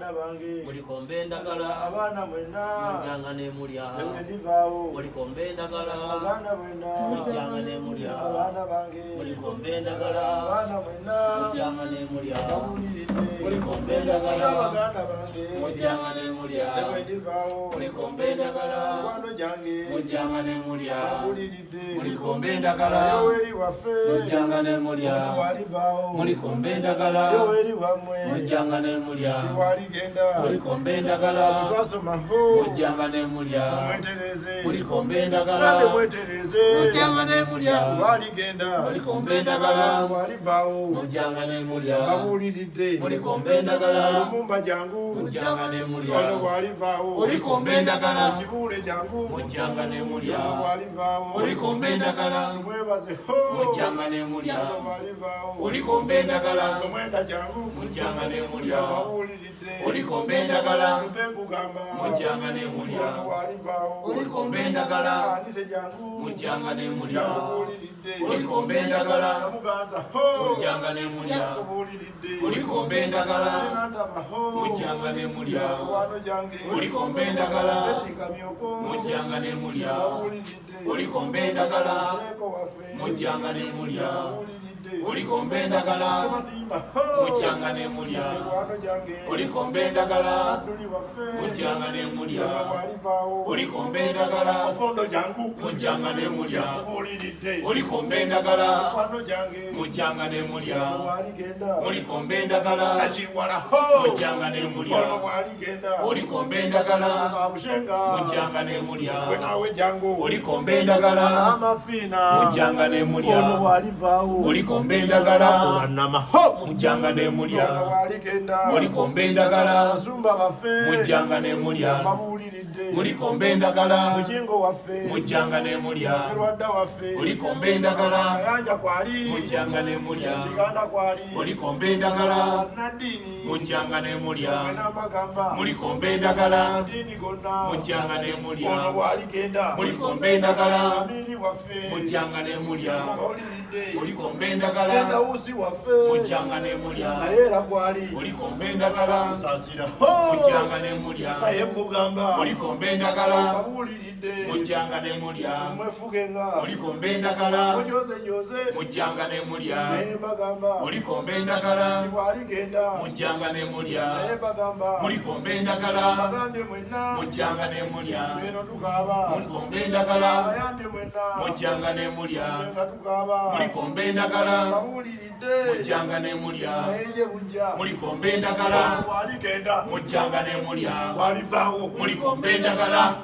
abaana bange mulikomba endagala abaana mwenna mujjanga ne mulya ewe ndivaawo mulikomba endagala abaana mwenna mujjanga ne mulya abaana bange mulikomba endagala abaana mwenna mujjanga ne mulya bawuliridde mulikomba endagala abaganda bange mujjanga ne mulya ewe ndivaawo mulikomba endagala mikwano gyange mujjanga ne mulya bawuliridde mulikomba endagala yoweri waffe mujjanga ne mulya walivaawo mulikomba endagala yoweri wammwe mujjanga ne mulya waligenda mulikomba endagala twasomaho mujjanga ne mulya mwetereze mulikomba endagala nambe mwetereze mujjanga ne mulya waligenda mulikomba endagala walivaawo mujjanga ne mulya bawuliridde mulikomba endagala lumumba jangu mujjanga ne mulya ono walivaawo mulikomba endagala kibuule jangu mujjanga ne mulya ono walivaawo mulikomba endagala mwebazeho mujjanga ne mulya ono walivaawo mulikomba endagala omwenda jangu mujjanga ne mulya bawuliridde mulikomba endagala lupengugamba mujjanga ne mulya ono walivaawo mulikomba endagala anise jangu mujjanga ne mulya bawuliridde mulikomba endagala namuganza mujjanga ne mulya bawuliridde mulikomba endagala natabaho mujjanga ne mulya wano jange mulikomba endagala ekikamyoko mujjanga ne mulya bawuliridde mulikomba endagala Aleko waffe mujjanga ne mulya bawuliridde mulikomba endagala matimba mujjanga ne mulya wano jange mulikomba endagala aduli waffe mujjanga ne mulya walivaawo mulikomba endagala opondo jangu mujjanga ne mulya bawuliridde mulikomba endagala wano jange mujjanga ne mulya waligenda mulikomba endagala akiwalaho mujjanga ne mulya ono waligenda mulikomba endagala abushenga mujjanga ne mulya gwe nawe jangu mulikomba endagala amafiina mujjanga ne mulya ono walivaawo mulikomba endagala olanamaho mujjanga ne mulya ono waligenda mulikomba endagala abasumba baffe mujjanga ne mulya babuuliridde mulikomba endagala mukingo waffe mujjanga ne mulya serwadda waffe mulikomba endagala kayanja kwali mujjanga ne mulya kiganda kwali mulikomba endagala naddiini mujjanga ne mulya enamagamba mulikomba endagala naddiini gonna mujjanga ne mulya ono waligenda mulikomba endagala amiri waffe mujjanga ne mulya bawuliridde mulikomba endagala endawusi waffe mujjanga ne mulya naye era kwali mulikomba endagala nsasira mujjanga ne mulya naye mugamba mulikomba endagala babuuliridde mujjanga ne mulya mwefugenga mulikomba endagala mujozejoze mujjanga ne mulya naye mbagamba mulikomba endagala tiwaligenda mujjanga ne mulya naye mbagamba mulikomba endagala bagambye mwenna mujjanga ne mulya eno tukaaba mulikomba endagala bayambye mwenna mujjanga ne mulya nga tukaaba mulikomba endagala babuuliridde mujjanga ne mulya naye nje bujja mulikomba endagala waligenda mujjanga ne mulya walivaawo mulikomba endagala.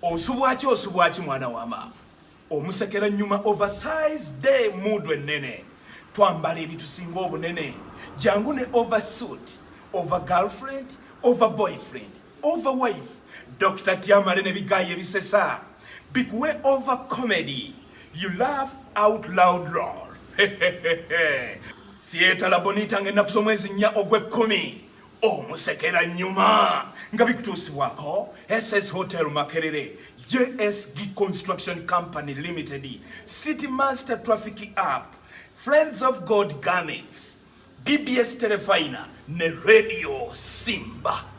Osubwaki osubwaki mwana wama omusekera nyuma oversize day mudwe nene twambala ebitusinga obunene jangu ne oversuit over girlfriend over boyfriend over wife Dr. Tiamale ne bigaye bisesa bikuwe over comedy you laugh out loud roll Theatre La Bonita ngenda kusoma ezinnya ogw'ekkumi omusekera nyuma nga bikutuusibwako SS Hotel Makerere, JSG Construction Company Limited, City Master Traffic App, Friends of God Garments, BBS Telefina ne Radio Simba.